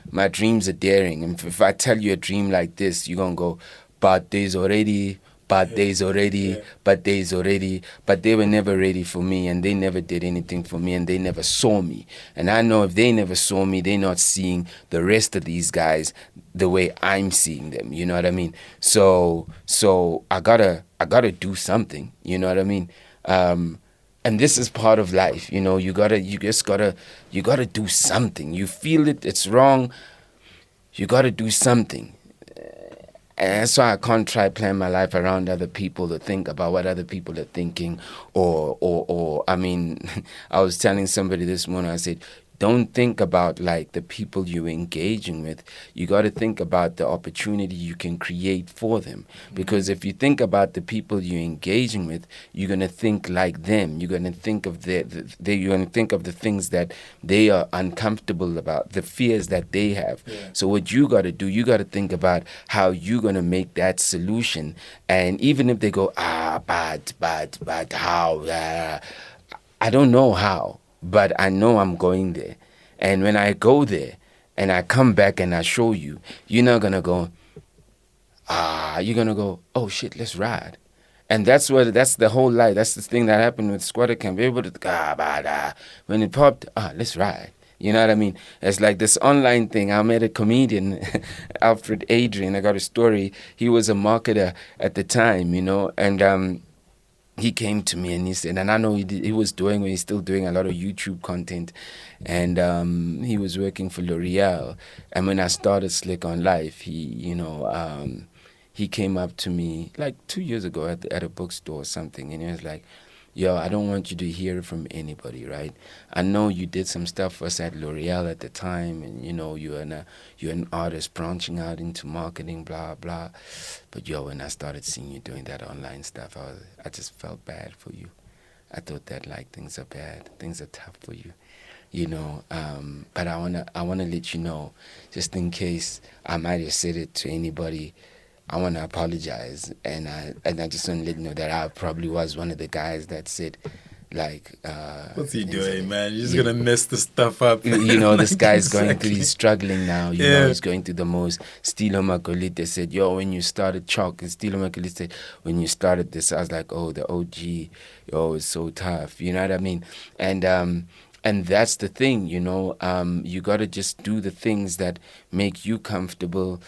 My dreams are daring. And if I tell you a dream like this, you're going to go, but days already. But they were never ready for me, and they never did anything for me, and they never saw me. And I know if they never saw me, they're not seeing the rest of these guys the way I'm seeing them. You know what I mean? So I gotta do something. You know what I mean? And this is part of life, you gotta do something. You feel it's wrong, you gotta do something. And that's why I can't try plan my life around other people to think about what other people are thinking, or I mean, I was telling somebody this morning, I said, don't think about like the people you're engaging with. You got to think about the opportunity you can create for them. Because if you think about the people you're engaging with, you're gonna think like them. You're gonna think of you're gonna think of the things that they are uncomfortable about, the fears that they have. Yeah. So what you got to do, you got to think about how you're gonna make that solution. And even if they go, but how? I don't know how. But I know I'm going there. And when I go there and I come back and I show you, you're not going to go, you're gonna go, oh shit, let's ride. And that's the whole lie. That's the thing that happened with Squatter Camp. Everybody, when it popped, let's ride. You know what I mean? It's like this online thing. I met a comedian, Alfred Adrian. I got a story. He was a marketer at the time, and he came to me and he said, and I know he's still doing a lot of YouTube content, and he was working for L'Oreal. And when I started Slick on Life, he came up to me like 2 years ago at a bookstore or something, and he was like, yo, I don't want you to hear it from anybody, right? I know you did some stuff for us at L'Oreal at the time, and you're an artist branching out into marketing, blah blah. But yo, when I started seeing you doing that online stuff, I just felt bad for you. I thought that like things are bad, things are tough for you, But I wanna let you know, just in case I might have said it to anybody. I want to apologize, and I just want to let you know that I probably was one of the guys that said, like, what's he doing, man? You're just gonna mess the stuff up. This guy's going through, he's struggling now. He's going through the most. Stilo Makolite said, yo, when you started Chalk, and Stilo Makolite said, when you started this, I was like, oh, the OG, yo, it's so tough. You know what I mean? And that's the thing, you got to just do the things that make you comfortable.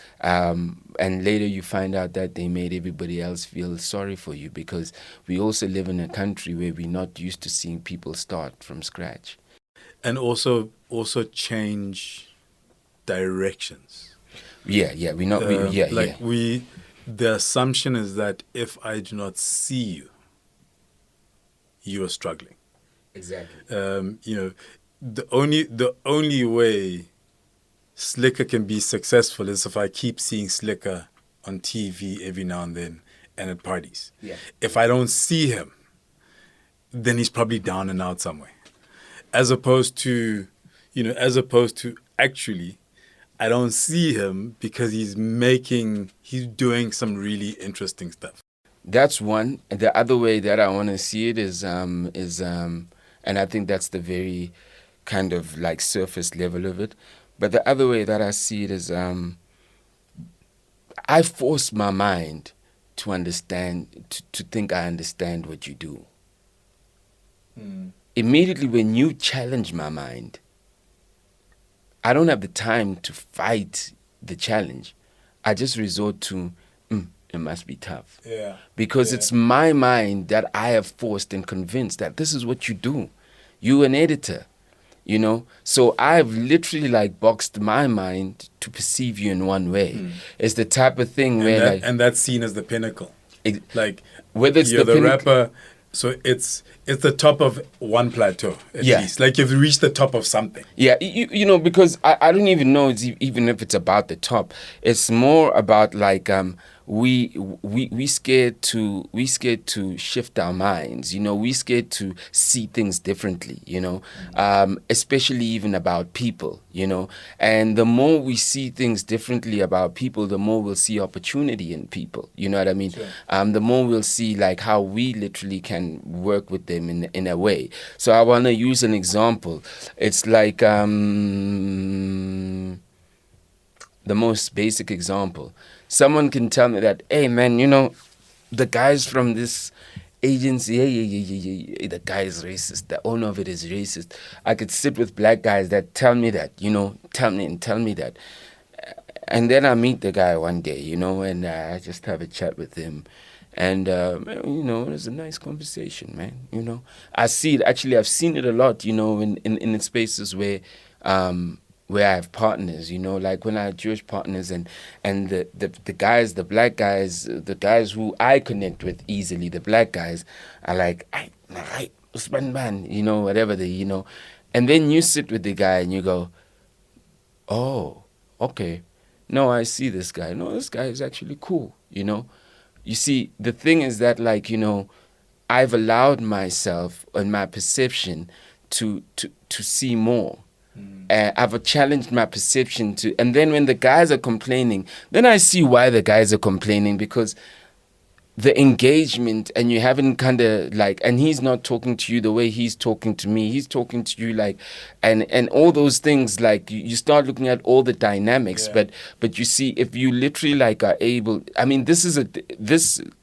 And later you find out that they made everybody else feel sorry for you, because we also live in a country where we're not used to seeing people start from scratch. And also change directions. Yeah, we're not. The assumption is that if I do not see you, you are struggling. Exactly. The only way Slikour can be successful is if I keep seeing Slikour on TV every now and then and at parties. Yeah. If I don't see him, then he's probably down and out somewhere. As opposed to actually, I don't see him because he's doing some really interesting stuff. That's one. The other way that I want to see it is and I think that's the very kind of like surface level of it. But the other way that I see it is I force my mind to understand, to think I understand what you do. Immediately when you challenge my mind, I don't have the time to fight the challenge. I just resort to, it must be tough. Yeah. Because it's my mind that I have forced and convinced that this is what you do. You're an editor, So I've literally like boxed my mind to perceive you in one way. It's the type of thing and that's seen as the pinnacle. Like whether it's you're the rapper, so it's the top of one plateau at least. Like you've reached the top of something. Yeah, because I don't even know even if it's about the top. It's more about like we scared to shift our minds. We scared to see things differently. Especially even about people. And the more we see things differently about people, the more we'll see opportunity in people. You know what I mean? Sure. The more we'll see like how we literally can work with them in a way. So I want to use an example. It's like the most basic example. Someone can tell me that, hey man, the guys from this agency, the guy is racist. The owner of it is racist. I could sit with black guys that tell me that, tell me that. And then I meet the guy one day, and I just have a chat with him. And, it was a nice conversation, man, I see it. Actually, I've seen it a lot, in spaces where I have partners, like when I have Jewish partners and the guys, the black guys, the guys who I connect with easily, the black guys are like, hey, Usman man, whatever and then you sit with the guy and you go, oh, okay. No, I see this guy. No, this guy is actually cool, You see, the thing is that, like, I've allowed myself and my perception to see more. I've challenged my perception and then when the guys are complaining, then I see why the guys are complaining, because the engagement, and you haven't kind of like, and he's not talking to you the way he's talking to me. He's talking to you like, and all those things, like you start looking at all the dynamics. But you see, if you literally like are able, I mean, this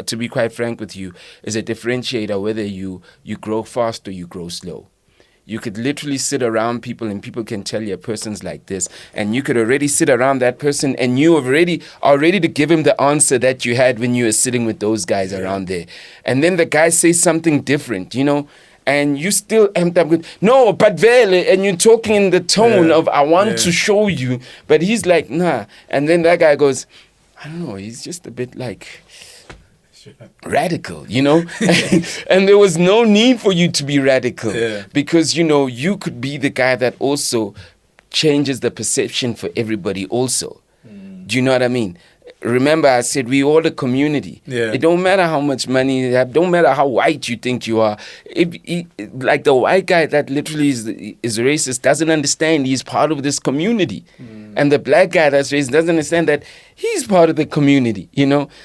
to be quite frank with you, is a differentiator whether you grow fast or you grow slow. You could literally sit around people and people can tell you a person's like this, and you could already sit around that person and you already are ready to give him the answer that you had when you were sitting with those guys around there. And then the guy says something different, and you still end up with, no, but vele, and you're talking in the tone of, I want to show you, but he's like, nah. And then that guy goes, I don't know, he's just a bit like radical, and there was no need for you to be radical because you could be the guy that also changes the perception for everybody also. Do you know what I mean? Remember, I said we all a community. It don't matter how much money you have, don't matter how white you think you are. Like the white guy that literally is racist doesn't understand he's part of this community. And the black guy that's racist doesn't understand that he's part of the community,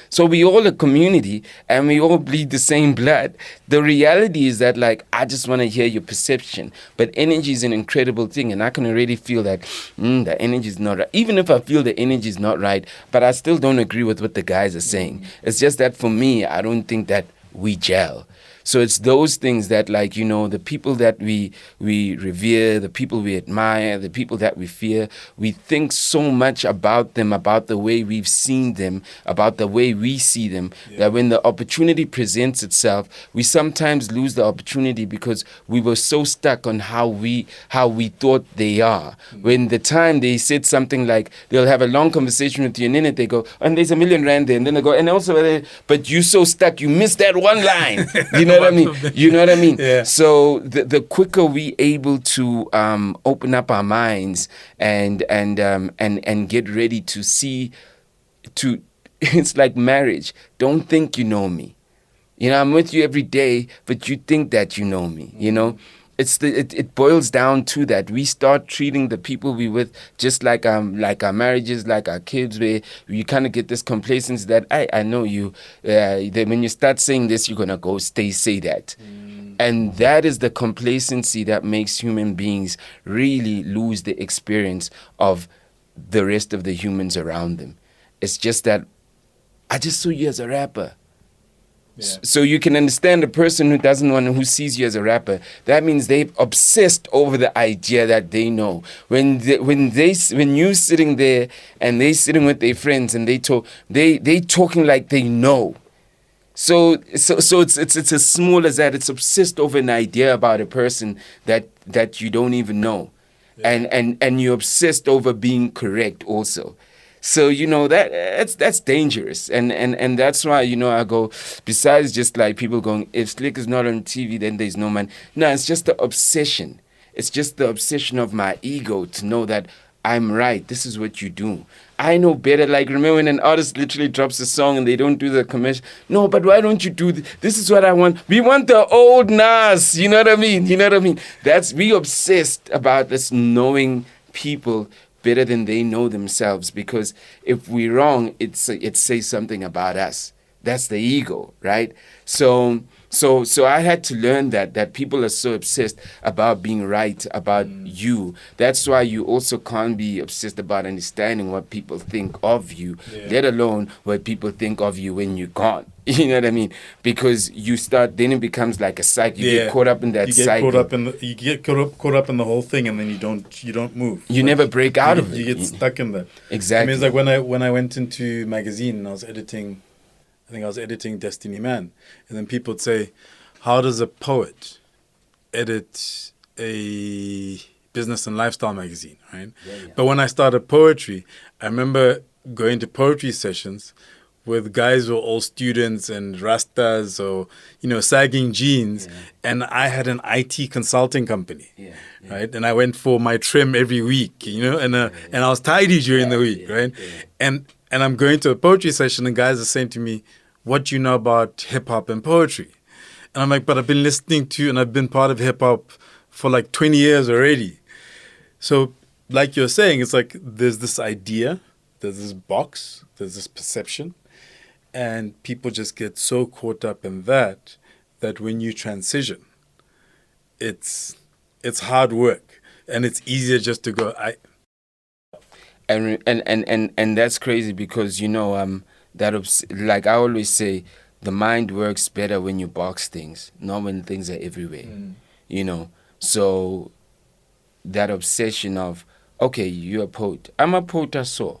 So we all a community and we all bleed the same blood. The reality is that, like, I just want to hear your perception. But energy is an incredible thing, and I can already feel that the energy is not right. Even if I feel the energy is not right, but I still don't agree with what the guys are saying. It's just that for me, I don't think that we gel. So it's those things that, like, the people that we revere, the people we admire, the people that we fear, we think so much about them, about the way we've seen them, about the way we see them, that when the opportunity presents itself, we sometimes lose the opportunity because we were so stuck on how we thought they are. When the time they said something like, they'll have a long conversation with you, and then they go, and there's R1 million there, and then they go, and also, but you so stuck, you missed that one line. You know what I mean? Yeah. So the quicker we able to open up our minds and get ready to see, it's like marriage. Don't think you know me. I'm with you every day, but you think that you know me. It boils down to that. We start treating the people we with just like our marriages, like our kids, where you kind of get this complacency that I know you. Then when you start saying this, you're gonna go say that. And that is the complacency that makes human beings really lose the experience of the rest of the humans around them. It's just that I just saw you as a rapper. So you can understand a person who sees you as a rapper. That means they've obsessed over the idea that they know. When you sitting there and they sitting with their friends and they talking like they know. So it's as small as that. It's obsessed over an idea about a person that you don't even know, and you're obsessed over being correct also. So that's dangerous, and that's why I go. Besides just like people going, if Slick is not on TV, then there's no man. No, it's just the obsession. It's just the obsession of my ego to know that I'm right. This is what you do. I know better. Like, remember when an artist literally drops a song and they don't do the commercial? No, but why don't you do this? This is what I want. We want the old Nas. You know what I mean? We obsessed about this knowing people better than they know themselves, because if we're wrong, it says something about us. That's the ego, right? So I had to learn that people are so obsessed about being right about you. That's why you also can't be obsessed about understanding what people think of you, let alone what people think of you when you can't. You know what I mean? Because then it becomes like a cycle. You get caught up in that cycle. You get caught up in the whole thing, and then you don't move. You never break out of it. You get stuck in that. Exactly. I mean, it's like when I went into magazine and I was editing Destiny Man, and then people would say, how does a poet edit a business and lifestyle magazine, right? But when I started poetry, I remember going to poetry sessions with guys who were all students and rastas or, sagging jeans. And I had an IT consulting company, right? And I went for my trim every week, and I was tidy during the week, right? And I'm going to a poetry session and guys are saying to me, what do you know about hip hop and poetry? And I'm like, but I've been listening to and I've been part of hip hop for like 20 years already. So like you're saying, it's like there's this idea, there's this box, there's this perception. And people just get so caught up in that when you transition, it's hard work, and it's easier just to go. And that's crazy because like I always say, the mind works better when you box things, not when things are everywhere. So that obsession of, okay, you're a poet, I'm a poet, I saw.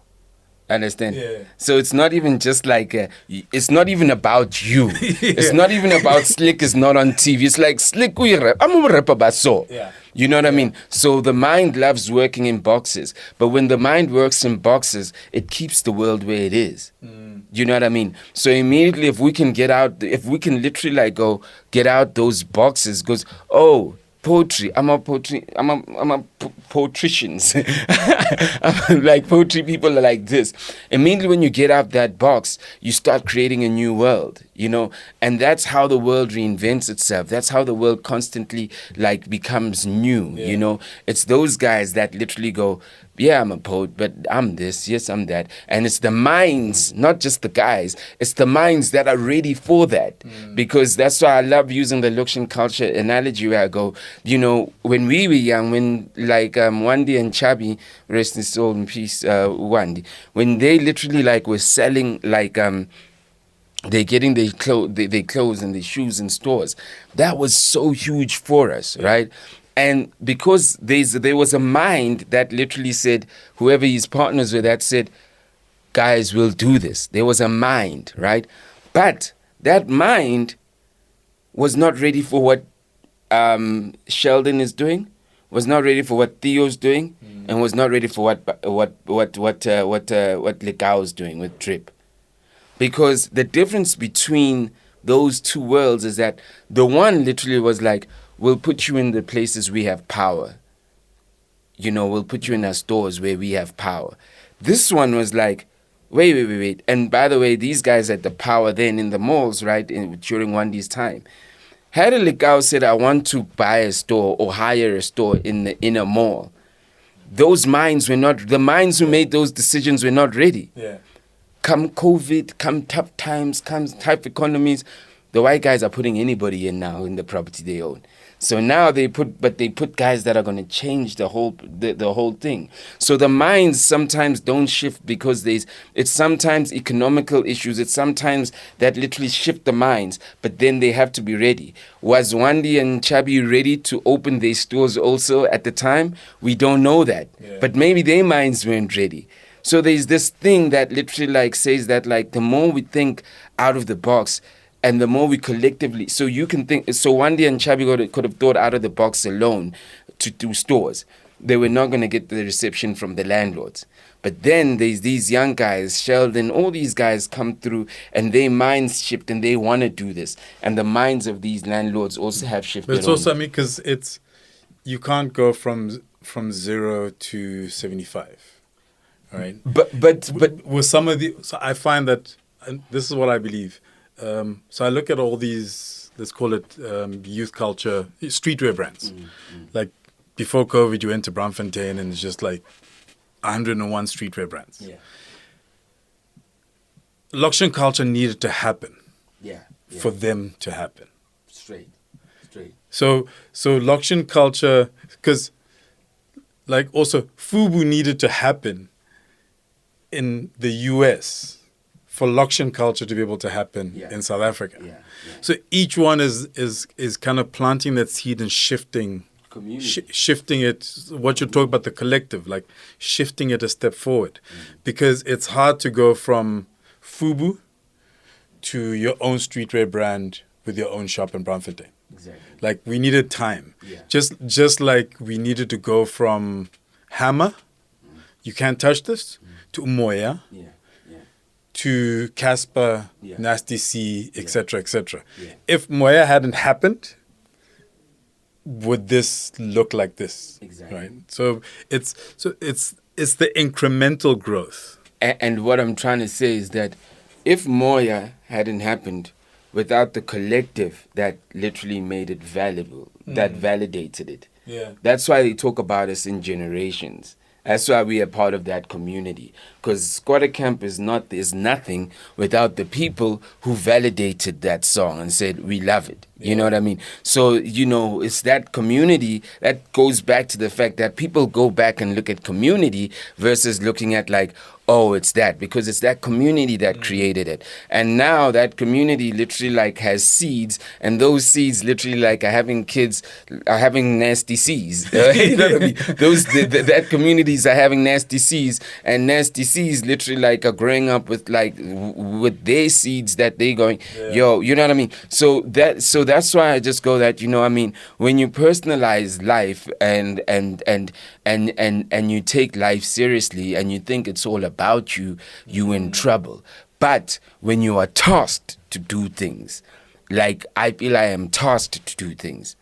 Understand? Yeah. So it's not even just like it's not even about you. Yeah. It's not even about Slick is not on TV. It's like Slikour, I'm a rapper, but so. Yeah. You know what I mean? So the mind loves working in boxes, but when the mind works in boxes, it keeps the world where it is. You know what I mean? So immediately, if we can literally like go get out those boxes, goes, oh, poetry. I'm a poetricians. Like poetry people are like this. Immediately when you get out that box, you start creating a new world, and that's how the world reinvents itself. That's how the world constantly like becomes new. It's those guys that literally go, yeah, I'm a poet, but I'm this, yes, I'm that. And it's the minds, not just the guys, it's the minds that are ready for that. Because that's why I love using the Luxian culture analogy where I go, when we were young, when like Wandi and Chabi, rest in soul in peace, Wandi, when they literally like were selling like they're getting their clothes and their shoes in stores, that was so huge for us, right? And because there was a mind that literally said, whoever his partners were, that said, guys, we'll do this. There was a mind, right? But that mind was not ready for what Sheldon is doing, was not ready for what Theo's doing, and was not ready for what Lekao is doing with Drip. Because the difference between those two worlds is that the one literally was like, we'll put you in the places we have power. We'll put you in our stores where we have power. This one was like, wait. And by the way, these guys had the power then in the malls, right, during Wandi's time. Had Lekao said, I want to buy a store or hire a store in a mall, those minds were not, the minds who made those decisions were not ready. Yeah. Come COVID, come tough times, come tough economies, the white guys are putting anybody in now in the property they own. So now they put guys that are going to change the whole thing. So the minds sometimes don't shift because it's sometimes economical issues. It's sometimes that literally shift the minds, but then they have to be ready. Was Wandi and Chabi ready to open their stores also at the time? We don't know that, but maybe their minds weren't ready. So there's this thing that literally like says that like the more we think out of the box, and the more we collectively, so you can think, so Wandi and Chabi could have thought out of the box alone to do stores. They were not going to get the reception from the landlords. But then there's these young guys, Sheldon, all these guys come through and their minds shift and they want to do this. And the minds of these landlords also have shifted. But it's also, because you can't go from 0 to 75, right? But with some of so I find that, and this is what I believe. So I look at all these, let's call it youth culture, streetwear brands. Like before COVID, you went to Braamfontein and it's just like 101 streetwear brands. Yeah. Luxian culture needed to happen. Yeah. For them to happen. Straight. So Luxian culture, because like also FUBU needed to happen in the US for Luxian culture to be able to happen in South Africa. Yeah. So each one is kind of planting that seed and shifting it, what you talk about, the collective, like shifting it a step forward. Because it's hard to go from FUBU to your own streetwear brand with your own shop in Braamfontein. Exactly. Like we needed time. Yeah. Just like we needed to go from Hammer, you can't touch this, to Umoya, to Casper, Nasty C, etc., etc. If Moya hadn't happened, would this look like this? Exactly. Right. So it's the incremental growth. And what I'm trying to say is that if Moya hadn't happened, without the collective that literally made it valuable, that validated it. Yeah. That's why they talk about us in generations. That's why we are part of that community. Because Squatter Camp is nothing without the people who validated that song and said, we love it. You know what I mean? So, it's that community that goes back to the fact that people go back and look at community versus looking at like, oh, it's that, because it's that community that created it. And now that community literally like has seeds, and those seeds literally like are having nasty seeds. You know what I mean? That communities are having nasty seeds, and nasty seeds literally like are growing up with their seeds that they going, yo, you know what I mean? So that's why I just go that, when you personalize life and you take life seriously and you think it's all about you in trouble. But when you are tasked to do things, like I feel I am tasked to do things,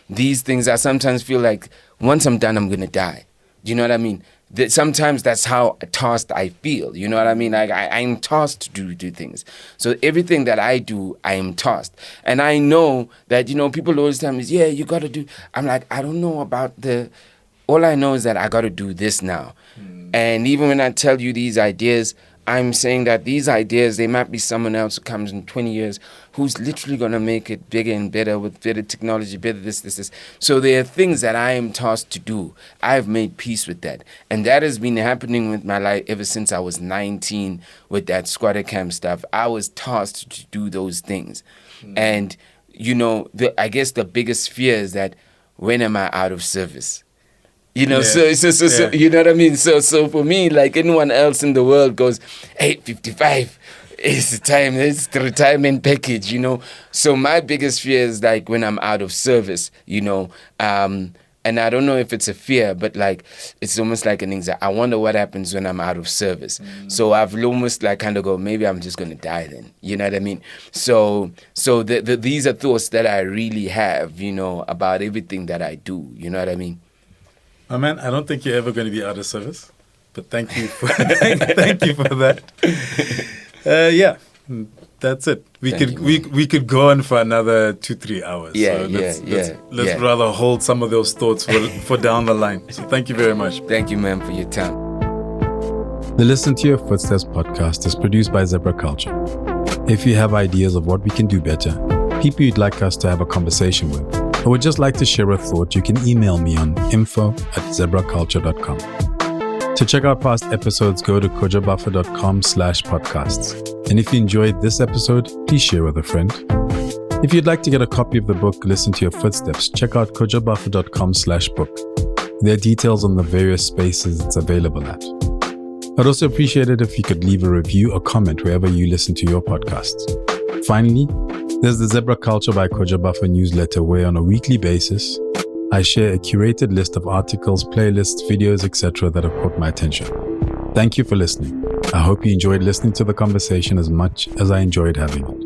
these things I sometimes feel like once I'm done, I'm going to die. Do you know what I mean? Sometimes that's how tasked I feel. You know what I mean? I'm tasked to do things. So everything that I do, I am tasked. And I know that, people always tell me, yeah, you got to do. I'm like, I don't know about all I know is that I got to do this now. And even when I tell you these ideas, I'm saying that these ideas, they might be someone else who comes in 20 years who's literally going to make it bigger and better with better technology, better this. So there are things that I am tasked to do. I've made peace with that. And that has been happening with my life ever since I was 19 with that Squatter Camp stuff. I was tasked to do those things. And, I guess the biggest fear is that when am I out of service? So you know what I mean? So for me, like anyone else in the world goes, hey, 55, it's time, it's the retirement package, So my biggest fear is like when I'm out of service, and I don't know if it's a fear, but like it's almost like an anxiety. I wonder what happens when I'm out of service. So I've almost like kind of go, maybe I'm just going to die then. You know what I mean? So these are thoughts that I really have, about everything that I do. You know what I mean? Oh man, I don't think you're ever going to be out of service, but thank you for thank you for that. That's it. We could go on for another 2-3 hours. Let's rather hold some of those thoughts for down the line. So thank you very much. Thank you, man, for your time. The Listen to Your Footsteps podcast is produced by Zebra Culture. If you have ideas of what we can do better, people you'd like us to have a conversation with, or would just like to share a thought, you can email me on info@zebraculture.com. To check out past episodes, go to kojobuffer.com/podcasts. And if you enjoyed this episode, please share with a friend. If you'd like to get a copy of the book, Listen to Your Footsteps, check out kojobuffer.com/book. There are details on the various spaces it's available at. I'd also appreciate it if you could leave a review or comment wherever you listen to your podcasts. Finally, there's the Zebra Culture by Kojo Buffer newsletter, where on a weekly basis, I share a curated list of articles, playlists, videos, etc. that have caught my attention. Thank you for listening. I hope you enjoyed listening to the conversation as much as I enjoyed having it.